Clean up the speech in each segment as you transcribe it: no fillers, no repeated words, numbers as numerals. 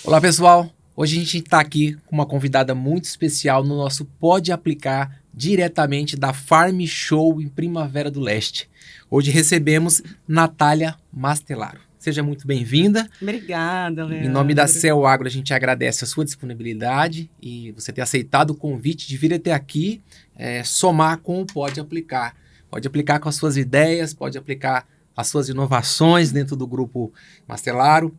Olá pessoal, hoje a gente está aqui com uma convidada muito especial no nosso Pode Aplicar diretamente da Farm Show em Primavera do Leste. Hoje recebemos Natália Mastelaro. Seja muito bem-vinda. Obrigada, Leandro. Em nome da Cell Agro, a gente agradece a sua disponibilidade e você ter aceitado o convite de vir até aqui somar com o Pode Aplicar. Pode aplicar com as suas ideias, pode aplicar as suas inovações dentro do grupo Mastelaro,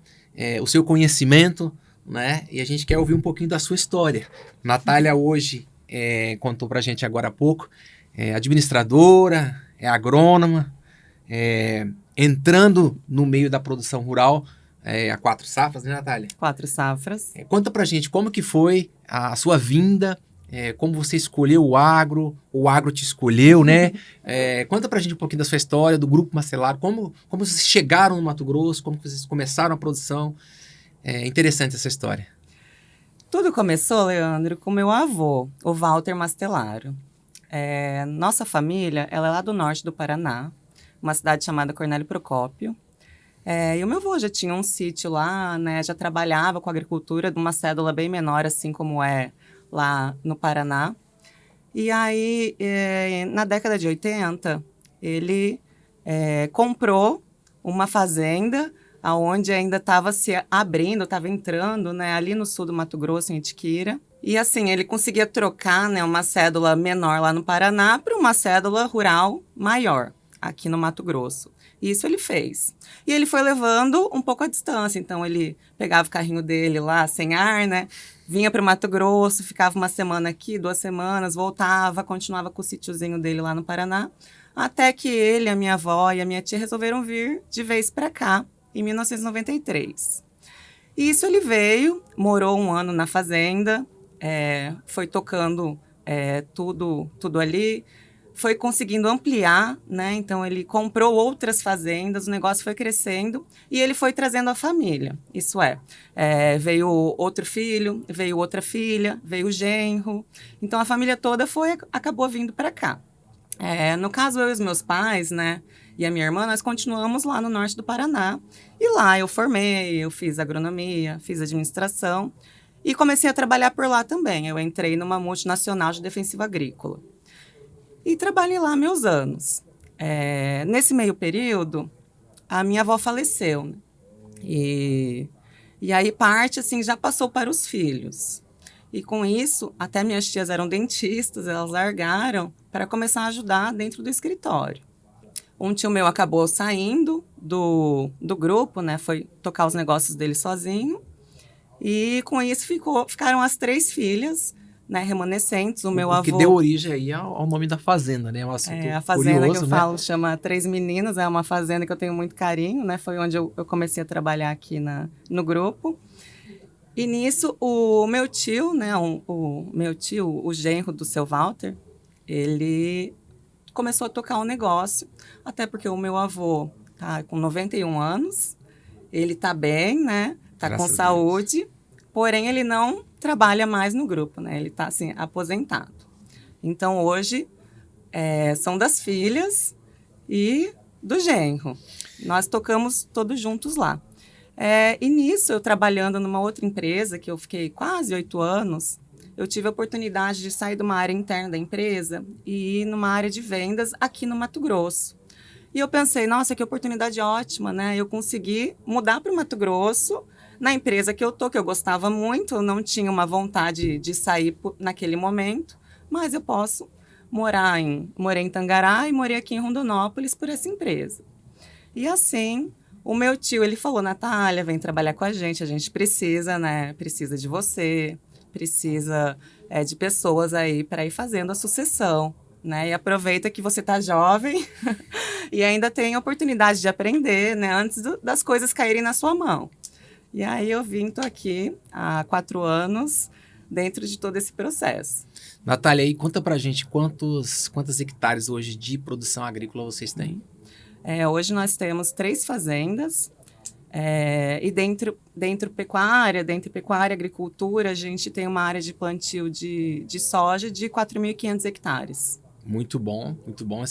o seu conhecimento, né? E a gente quer ouvir um pouquinho da sua história. Natália hoje contou pra gente agora há pouco, é administradora, é agrônoma, entrando no meio da produção rural há 4 safras, né, Natália? 4 safras. Conta pra gente como que foi a sua vinda, como você escolheu o agro te escolheu, né? Conta pra gente um pouquinho da sua história, do Grupo Mastelaro, como vocês chegaram no Mato Grosso, como vocês começaram a produção. É interessante essa história. Tudo começou, Leandro, com meu avô, o Walter Mastelaro. Nossa família, ela é lá do norte do Paraná, uma cidade chamada Cornélio Procópio. E o meu avô já tinha um sítio lá, né? Já trabalhava com agricultura de uma cédula bem menor, assim como é lá no Paraná. E aí, na década de 80, ele comprou uma fazenda aonde ainda estava se abrindo, estava entrando, né, ali no sul do Mato Grosso, em Itiquira. E assim, ele conseguia trocar, né, uma cédula menor lá no Paraná para uma cédula rural maior, aqui no Mato Grosso. E isso ele fez. E ele foi levando um pouco a distância. Então, ele pegava o carrinho dele lá, sem ar, né, vinha para o Mato Grosso, ficava uma semana aqui, 2 semanas, voltava, continuava com o sítiozinho dele lá no Paraná, até que ele, a minha avó e a minha tia resolveram vir de vez para cá, em 1993. E isso ele veio, morou 1 ano na fazenda, foi tocando tudo ali, foi conseguindo ampliar, né? Então ele comprou outras fazendas, o negócio foi crescendo e ele foi trazendo a família. Isso veio outro filho, veio outra filha, veio o genro. Então a família toda acabou vindo para cá. No caso, eu e os meus pais, né, e a minha irmã, nós continuamos lá no norte do Paraná. E lá eu formei, eu fiz agronomia, fiz administração e comecei a trabalhar por lá também. Eu entrei numa multinacional de defensivo agrícola. E trabalhei lá meus anos. Nesse meio período, a minha avó faleceu, né? E aí parte, assim, já passou para os filhos. E com isso, até minhas tias eram dentistas, elas largaram para começar a ajudar dentro do escritório. Um tio meu acabou saindo do grupo, né? Foi tocar os negócios dele sozinho. E com isso ficaram as 3 filhas, né, remanescentes. O meu avô... que deu origem aí ao nome da fazenda, né? É um assunto a fazenda curioso, que eu né? falo chama 3 Meninas, é uma fazenda que eu tenho muito carinho, né? Foi onde eu comecei a trabalhar aqui no grupo. E nisso, o meu tio, né, o genro do seu Walter, ele começou a tocar um negócio, até porque o meu avô tá com 91 anos, ele tá bem, né, tá com saúde, porém ele não trabalha mais no grupo, né, ele tá, assim, aposentado. Então, hoje, são das filhas e do genro. Nós tocamos todos juntos lá. E nisso, eu trabalhando numa outra empresa, que eu fiquei quase 8 anos, eu tive a oportunidade de sair de uma área interna da empresa e ir numa área de vendas aqui no Mato Grosso. E eu pensei, nossa, que oportunidade ótima, né? Eu consegui mudar para o Mato Grosso, na empresa que eu gostava muito, eu não tinha uma vontade de sair naquele momento, mas eu posso morei em Tangará e morei aqui em Rondonópolis por essa empresa. E assim... O meu tio, ele falou, Natália, vem trabalhar com a gente precisa, né? Precisa de você, precisa de pessoas aí para ir fazendo a sucessão, né? E aproveita que você tá jovem e ainda tem a oportunidade de aprender, né? Antes das coisas caírem na sua mão. E aí eu tô aqui há 4 anos dentro de todo esse processo. Natália, aí conta pra gente quantos hectares hoje de produção agrícola vocês têm? Hoje nós temos 3 fazendas. E dentro pecuária e agricultura, a gente tem uma área de plantio de soja de 4.500 hectares. Muito bom, muito bom.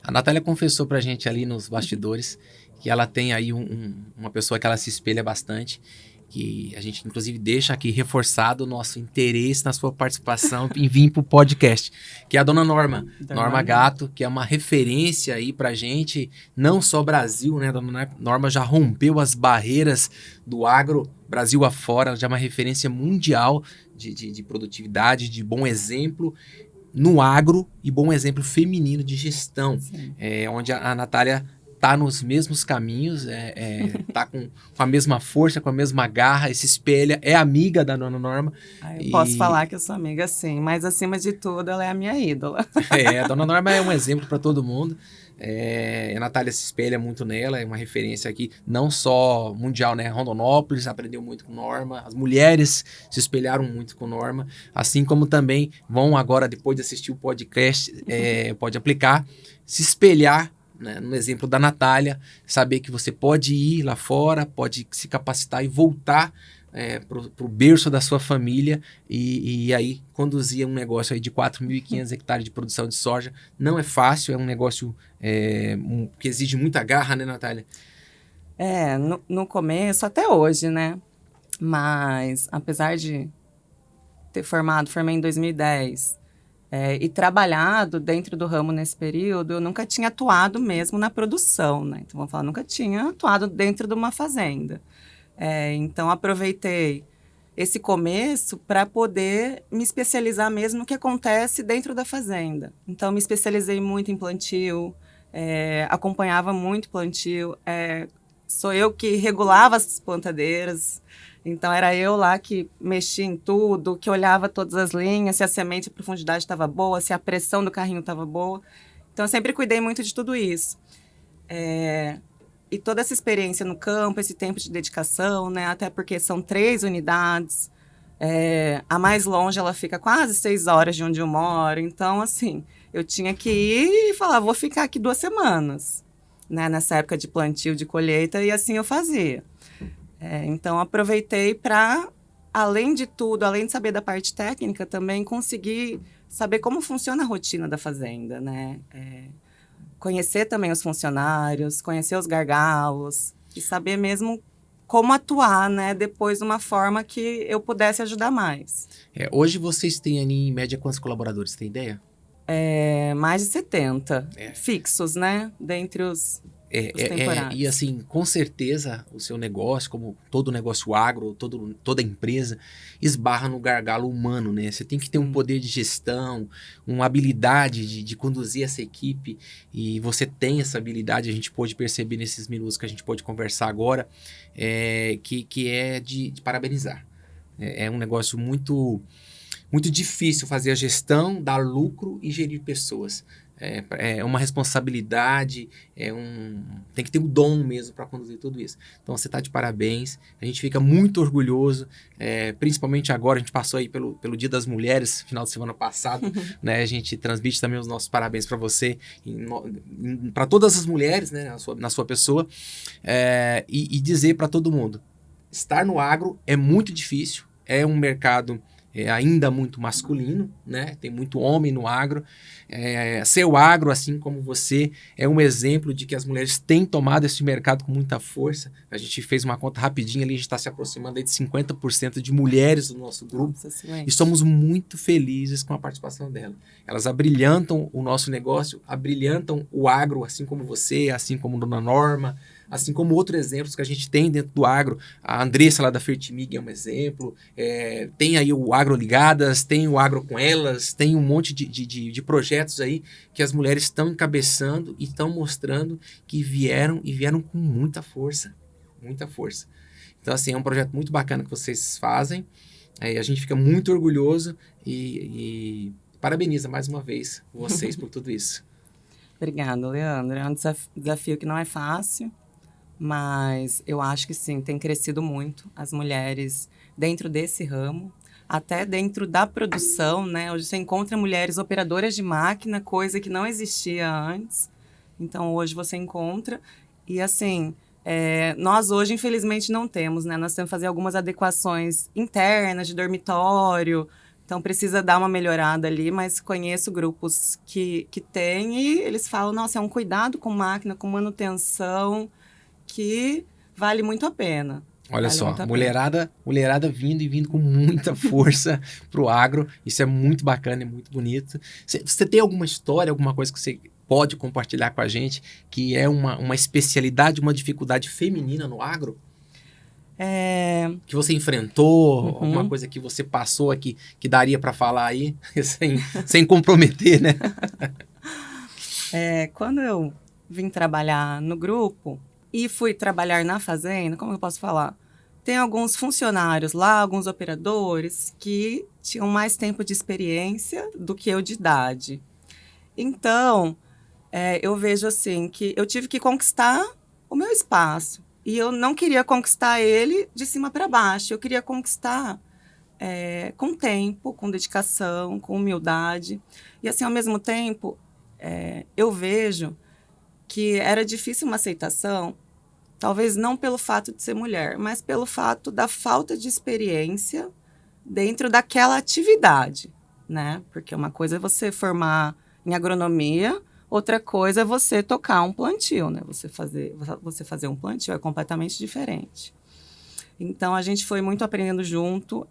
A Natália confessou pra gente ali nos bastidores que ela tem aí uma pessoa que ela se espelha bastante, que a gente inclusive deixa aqui reforçado o nosso interesse na sua participação em vir pro podcast, que é a dona Norma. Norma Gatto, que é uma referência aí pra gente, não só Brasil, né? A dona Norma já rompeu as barreiras do agro Brasil afora, já é uma referência mundial de produtividade, de bom exemplo no agro e bom exemplo feminino de gestão, onde a Natália está nos mesmos caminhos, está com a mesma força, com a mesma garra, se espelha, é amiga da dona Norma. Eu posso falar que eu sou amiga, sim, mas acima de tudo ela é a minha ídola. A dona Norma é um exemplo para todo mundo. A Natália se espelha muito nela, é uma referência aqui, não só mundial, né? Rondonópolis aprendeu muito com Norma, as mulheres se espelharam muito com Norma, assim como também vão agora, depois de assistir o podcast, pode aplicar, se espelhar, né, no exemplo da Natália, saber que você pode ir lá fora, pode se capacitar e voltar para o berço da sua família e aí conduzir um negócio aí de 4.500 hectares de produção de soja. Não é fácil, é um negócio que exige muita garra, né, Natália? No começo, até hoje, né? Mas, apesar de ter formei em 2010 e trabalhado dentro do ramo nesse período, eu nunca tinha atuado mesmo na produção, né? Então, vamos falar, nunca tinha atuado dentro de uma fazenda. Então, aproveitei esse começo para poder me especializar mesmo no que acontece dentro da fazenda. Então, me especializei muito em plantio, acompanhava muito plantio. Sou eu que regulava as plantadeiras. Então, era eu lá que mexia em tudo, que olhava todas as linhas, se a semente e a profundidade estava boa, se a pressão do carrinho estava boa. Então, eu sempre cuidei muito de tudo isso. E toda essa experiência no campo, esse tempo de dedicação, né? Até porque são 3 unidades. A mais longe, ela fica quase 6 horas de onde eu moro. Então, assim, eu tinha que ir e falar, vou ficar aqui 2 semanas, né? Nessa época de plantio, de colheita, e assim eu fazia. Então, aproveitei para, além de tudo, além de saber da parte técnica, também conseguir saber como funciona a rotina da fazenda, né? Conhecer também os funcionários, conhecer os gargalos e saber mesmo como atuar, né? Depois de uma forma que eu pudesse ajudar mais. Hoje vocês têm ali, em média, quantos colaboradores? Tem ideia? Mais de 70 fixos, né? Dentre os temporários. E assim, com certeza, o seu negócio, como todo negócio agro, toda empresa, esbarra no gargalo humano, né? Você tem que ter um poder de gestão, uma habilidade de conduzir essa equipe, e você tem essa habilidade, a gente pôde perceber nesses minutos que a gente pôde conversar agora, que é de parabenizar. É um negócio muito, muito difícil fazer a gestão, dar lucro e gerir pessoas. É uma responsabilidade, tem que ter um dom mesmo para conduzir tudo isso. Então, você está de parabéns, a gente fica muito orgulhoso, principalmente agora, a gente passou aí pelo Dia das Mulheres, final de semana passado, né? A gente transmite também os nossos parabéns para você, para todas as mulheres, né? Na sua pessoa, e dizer para todo mundo, estar no agro é muito difícil, é um mercado ainda muito masculino, né? Tem muito homem no agro. Seu agro, assim como você, é um exemplo de que as mulheres têm tomado esse mercado com muita força. A gente fez uma conta rapidinha ali, a gente está se aproximando aí de 50% de mulheres no nosso grupo. E somos muito felizes com a participação dela. Elas abrilhantam o nosso negócio, abrilhantam o agro, assim como você, assim como Dona Norma, assim como outros exemplos que a gente tem dentro do agro. A Andressa lá da Fertimig é um exemplo. Tem aí o Agro Ligadas, tem o Agro com Elas, tem um monte de projetos aí que as mulheres estão encabeçando e estão mostrando que vieram com muita força. Muita força. Então, assim, é um projeto muito bacana que vocês fazem. A gente fica muito orgulhoso e parabeniza mais uma vez vocês por tudo isso. Obrigada, Leandro. É um desafio que não é fácil. Mas eu acho que sim, tem crescido muito as mulheres dentro desse ramo, até dentro da produção, né? Hoje você encontra mulheres operadoras de máquina, coisa que não existia antes. Então, hoje você encontra. E, assim, Nós hoje, infelizmente, não temos, né? Nós temos que fazer algumas adequações internas de dormitório, então precisa dar uma melhorada ali, mas conheço grupos que têm e eles falam, nossa, é um cuidado com máquina, com manutenção, que vale muito a pena. Olha Vale só, muito a pena. mulherada vindo e vindo com muita força pro agro. Isso é muito bacana, é muito bonito. Você tem alguma história, alguma coisa que você pode compartilhar com a gente que é uma especialidade, uma dificuldade feminina no agro? Que você enfrentou, alguma Uhum. coisa que você passou aqui que daria para falar aí, sem comprometer, né? Quando eu vim trabalhar no grupo e fui trabalhar na fazenda, como eu posso falar? Tem alguns funcionários lá, alguns operadores que tinham mais tempo de experiência do que eu de idade. Então, eu vejo assim que eu tive que conquistar o meu espaço. E eu não queria conquistar ele de cima para baixo. Eu queria conquistar com tempo, com dedicação, com humildade. E assim, ao mesmo tempo, eu vejo que era difícil uma aceitação, talvez não pelo fato de ser mulher, mas pelo fato da falta de experiência dentro daquela atividade, né? Porque uma coisa é você formar em agronomia, outra coisa é você tocar um plantio, né? Você fazer um plantio é completamente diferente. Então a gente foi muito aprendendo junto.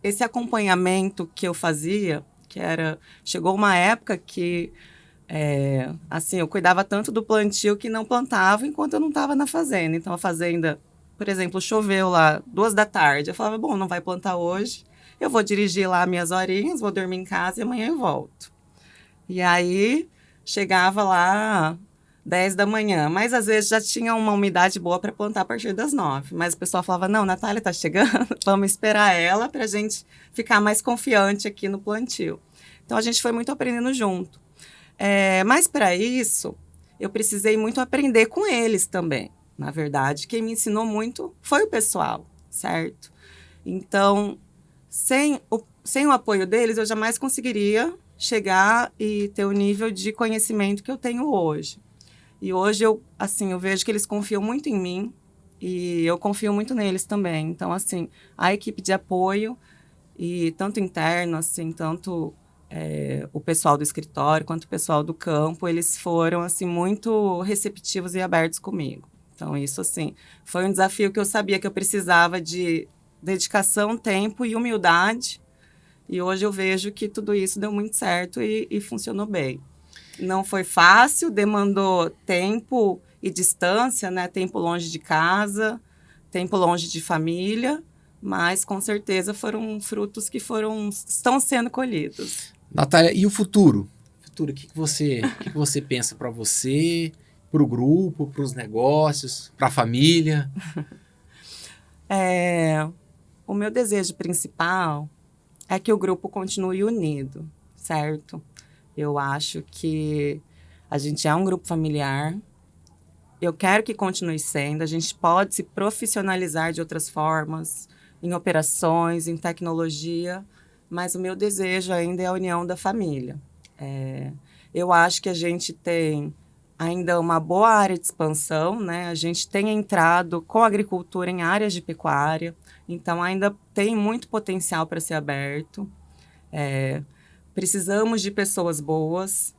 Esse acompanhamento que eu fazia, chegou uma época que assim, eu cuidava tanto do plantio que não plantava enquanto eu não estava na fazenda. Então a fazenda, por exemplo, choveu lá 2 da tarde. Eu falava, bom, não vai plantar hoje. Eu vou dirigir lá minhas horinhas, vou dormir em casa e amanhã eu volto. E aí chegava lá 10 da manhã, mas às vezes já tinha uma umidade boa para plantar a partir das 9. Mas o pessoal falava, não, Natália tá chegando, vamos esperar ela para a gente ficar mais confiante aqui no plantio. Então a gente foi muito aprendendo junto. Mas para isso, eu precisei muito aprender com eles também. Na verdade, quem me ensinou muito foi o pessoal, certo? Então, sem o apoio deles, eu jamais conseguiria chegar e ter o nível de conhecimento que eu tenho hoje. E hoje eu vejo que eles confiam muito em mim e eu confio muito neles também. Então, assim, a equipe de apoio, e tanto interno, assim, tanto o pessoal do escritório quanto o pessoal do campo, eles foram, assim, muito receptivos e abertos comigo. Então, isso, assim, foi um desafio que eu sabia que eu precisava de dedicação, tempo e humildade. E hoje eu vejo que tudo isso deu muito certo e funcionou bem. Não foi fácil, demandou tempo e distância, né? Tempo longe de casa, tempo longe de família, mas com certeza foram frutos que estão sendo colhidos. Natália, e o futuro? O que você pensa para você, para o grupo, para os negócios, para a família? O meu desejo principal é que o grupo continue unido, certo? Eu acho que a gente é um grupo familiar. Eu quero que continue sendo. A gente pode se profissionalizar de outras formas, em operações, em tecnologia, mas o meu desejo ainda é a união da família. Eu acho que a gente tem ainda uma boa área de expansão, né? A gente tem entrado com a agricultura em áreas de pecuária, então ainda tem muito potencial para ser aberto. Precisamos de pessoas boas.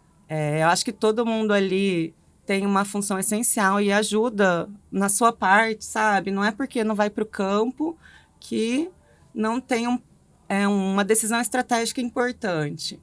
Eu acho que todo mundo ali tem uma função essencial e ajuda na sua parte, sabe? Não é porque não vai para o campo que não tem uma decisão estratégica importante.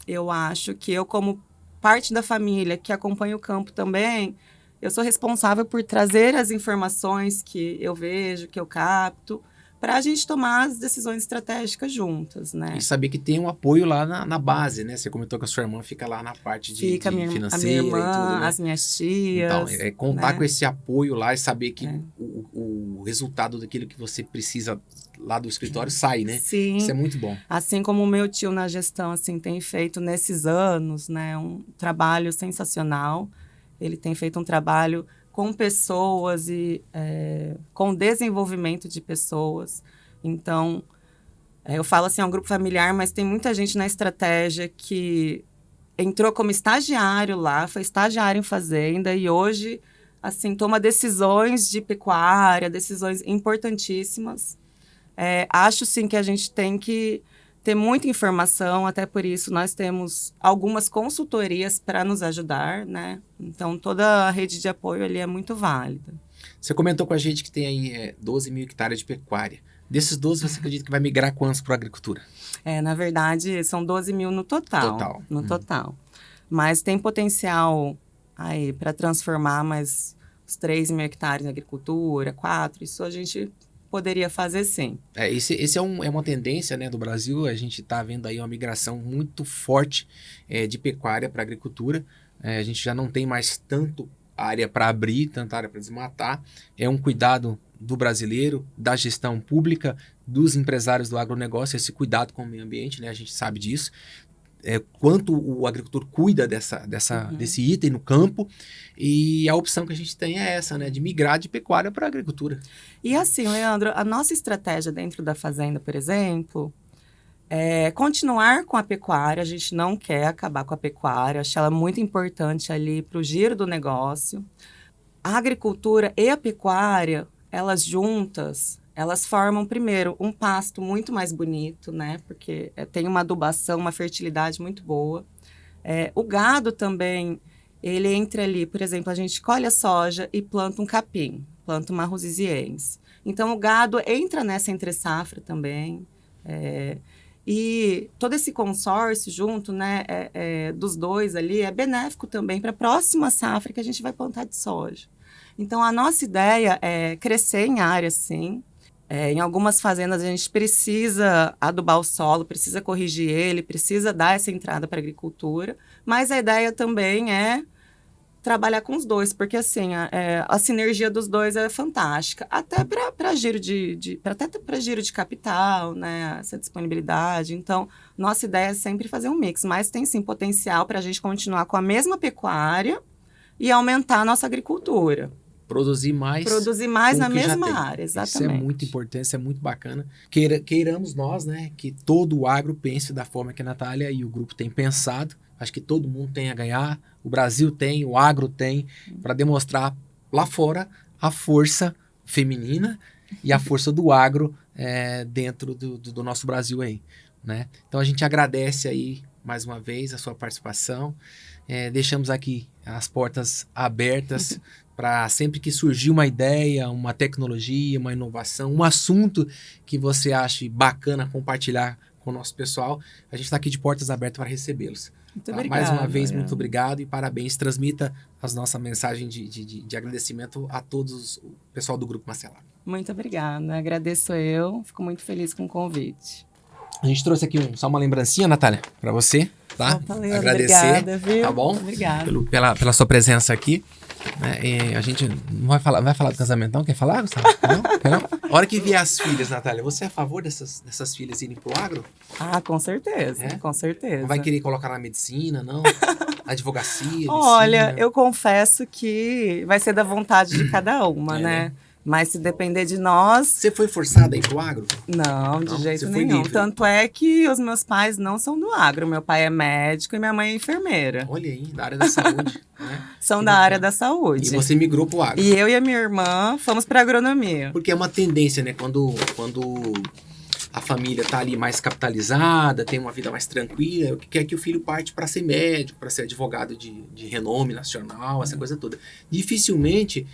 Eu acho que eu, como parte da família que acompanha o campo também, eu sou responsável por trazer as informações que eu vejo, que eu capto, para a gente tomar as decisões estratégicas juntas, né? E saber que tem um apoio lá na base, né? Você comentou que a sua irmã fica lá na parte de Fica a minha financeira irmã, e tudo, né? as minhas Então, tias. contar né? com esse apoio lá e saber que o resultado daquilo que você precisa lá do escritório sai, né? Sim. Isso é muito bom. Assim como o meu tio na gestão assim tem feito nesses anos, né, um trabalho sensacional. Ele tem feito um trabalho com pessoas e com desenvolvimento de pessoas. Então, eu falo assim, é um grupo familiar, mas tem muita gente na estratégia que entrou como estagiário lá, foi estagiário em fazenda e hoje assim, toma decisões de pecuária, decisões importantíssimas. Acho, sim, que a gente tem que ter muita informação, até por isso nós temos algumas consultorias para nos ajudar, né? Então, toda a rede de apoio ali é muito válida. Você comentou com a gente que tem aí 12 mil hectares de pecuária. Desses 12, você acredita que vai migrar quantos para a agricultura? Na verdade, são 12 mil no total. Total. Mas tem potencial aí para transformar mais os 3 mil hectares em agricultura, 4, isso a gente poderia fazer, sim. Esse é uma tendência, né, do Brasil. A gente está vendo aí uma migração muito forte de pecuária para agricultura. A gente já não tem mais tanto área para abrir, tanta área para desmatar. É um cuidado do brasileiro, da gestão pública, dos empresários do agronegócio, esse cuidado com o meio ambiente, né? A gente sabe disso. Quanto o agricultor cuida desse item no campo, e a opção que a gente tem é essa, né, de migrar de pecuária para a agricultura. E assim, Leandro, a nossa estratégia dentro da fazenda, por exemplo, é continuar com a pecuária. A gente não quer acabar com a pecuária, acho ela muito importante ali para o giro do negócio. A agricultura e a pecuária, elas juntas, elas formam, primeiro, um pasto muito mais bonito, né? Porque tem uma adubação, uma fertilidade muito boa. O gado também, ele entra ali, por exemplo, a gente colhe a soja e planta um capim, planta uma rosiziense. Então, o gado entra nessa entre-safra também. E todo esse consórcio junto, né, dos dois ali, é benéfico também para a próxima safra que a gente vai plantar de soja. Então, a nossa ideia é crescer em área, sim. Em algumas fazendas a gente precisa adubar o solo, precisa corrigir ele, precisa dar essa entrada para a agricultura, mas a ideia também é trabalhar com os dois, porque assim, a sinergia dos dois é fantástica, até para giro giro de capital, né, essa disponibilidade. Então, nossa ideia é sempre fazer um mix, mas tem sim potencial para a gente continuar com a mesma pecuária e aumentar a nossa agricultura. Produzir mais na mesma área, exatamente. Isso é muito importante, isso é muito bacana. Queiramos nós, né, que todo o agro pense da forma que a Natália e o grupo têm pensado. Acho que todo mundo tem a ganhar, o Brasil tem, o agro tem, para demonstrar lá fora a força feminina e a força do agro dentro do nosso Brasil aí, né? Então a gente agradece aí mais uma vez a sua participação. Deixamos aqui as portas abertas para sempre que surgir uma ideia, uma tecnologia, uma inovação, um assunto que você ache bacana compartilhar com o nosso pessoal, a gente está aqui de portas abertas para recebê-los. Muito obrigada. Mais uma vez, muito obrigado e parabéns. Transmita as nossas mensagens de agradecimento a todos o pessoal do Grupo Macelar. Muito obrigada. Agradeço eu. Fico muito feliz com o convite. A gente trouxe aqui só uma lembrancinha, Natália, para você, tá? Valeu, agradecer, obrigada, viu? Tá bom? Obrigada. Pela sua presença aqui. A gente não vai falar do casamento, não? Quer falar, Gustavo? Não? Quer não? A hora que vier as filhas, Natália, você é a favor dessas filhas irem pro agro? Ah, com certeza, com certeza. Não vai querer colocar na medicina, não? Advocacia, Olha, medicina. eu confesso que vai ser da vontade de cada uma, né? Mas se depender de nós... Você foi forçada a ir pro agro? Não, de jeito nenhum. Tanto é que os meus pais não são do agro. Meu pai é médico e minha mãe é enfermeira. Olha aí, da área da saúde. Né? São da área da saúde. E você migrou pro agro. E eu e a minha irmã fomos pra agronomia. Porque é uma tendência, né? Quando a família tá ali mais capitalizada, tem uma vida mais tranquila, quer que o filho parte para ser médico, para ser advogado de renome nacional, essa coisa toda. Dificilmente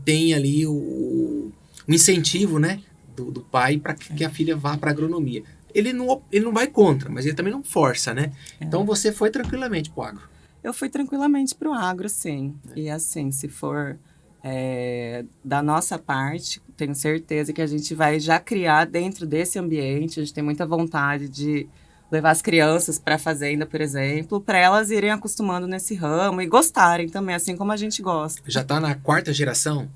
tem ali o incentivo, né, do pai para que a filha vá para agronomia. Ele não vai contra, mas ele também não força, né? Então você foi tranquilamente pro agro. Eu fui tranquilamente pro agro, sim. E assim, se for da nossa parte, tenho certeza que a gente vai já criar dentro desse ambiente. A gente tem muita vontade de levar as crianças para a fazenda, por exemplo, para elas irem acostumando nesse ramo e gostarem também, assim como a gente gosta. Já está na 4ª geração?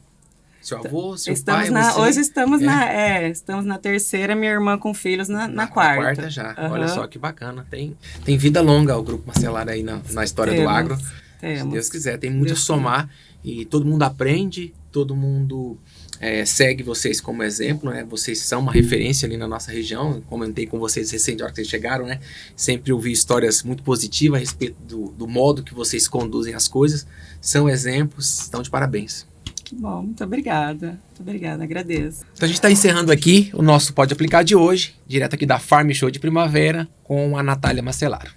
Seu avô, seu pai, você? Hoje estamos na 3ª, minha irmã com filhos na 4ª. Na 4ª já. Uhum. Olha só que bacana. Tem vida longa o Grupo Macelar aí na história do agro. Se Deus quiser. Tem muito a somar. E todo mundo aprende, todo mundo segue vocês como exemplo, né? Vocês são uma referência ali na nossa região. Comentei com vocês recente, a hora que vocês chegaram, né? Sempre ouvi histórias muito positivas a respeito do modo que vocês conduzem as coisas. São exemplos, estão de parabéns. Que bom, muito obrigada. Muito obrigada, agradeço. Então a gente está encerrando aqui o nosso Pode Aplicar de hoje, direto aqui da Farm Show de Primavera, com a Natália Mastelaro.